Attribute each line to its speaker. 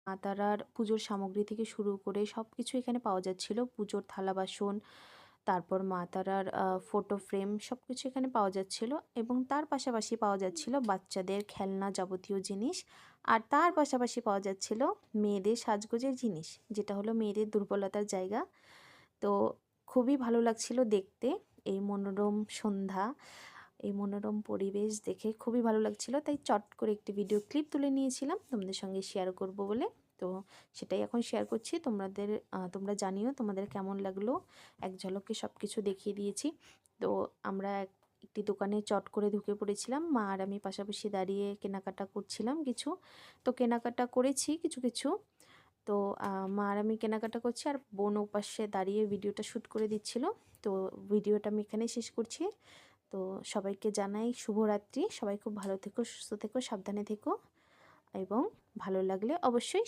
Speaker 1: মা তারার পুজোর সামগ্রী থেকে শুরু করে সব কিছু এখানে পাওয়া যাচ্ছিল। পুজোর থালা বাসন, তারপর মা তারার ফটো ফ্রেম সব কিছু এখানে পাওয়া যাচ্ছিল এবং তার পাশাপাশি পাওয়া যাচ্ছিল বাচ্চাদের খেলনা যাবতীয় জিনিস। আর তার পাশাপাশি পাওয়া যাচ্ছিল মেয়েদের সাজগোজের জিনিস, যেটা হলো মেয়েদের দুর্বলতার জায়গা। তো খুবই ভালো লাগছিল দেখতে এই মনোরম সন্ধ্যা, এই মনোরম পরিবেশ দেখে খুবই ভালো লাগছিল। তাই চট করে একটি ভিডিও ক্লিপ তুলে নিয়েছিলাম তোমাদের সঙ্গে শেয়ার করব বলে। তো সেটাই এখন শেয়ার করছি। তোমরা জানিও তোমাদের কেমন লাগলো। এক ঝলকে সব কিছু দেখিয়ে দিয়েছি। তো আমরা একটি দোকানে চট করে ঢুকে পড়েছিলাম, মা আর আমি পাশাপাশি দাঁড়িয়ে কেনাকাটা করছিলাম কিছু। তো কেনাকাটা করেছি কিছু কিছু। তো মা আর আমি কেনাকাটা করছি, আর বোন ওপাশে দাঁড়িয়ে ভিডিওটা শ্যুট করে দিচ্ছিল। তো ভিডিওটা আমি এখানেই শেষ করছি। তো সবাইকে জানাই শুভরাত্রি। সবাই খুব ভালো থেকো, সুস্থ থেকো, সাবধানে থেকো এবং ভালো লাগলে অবশ্যই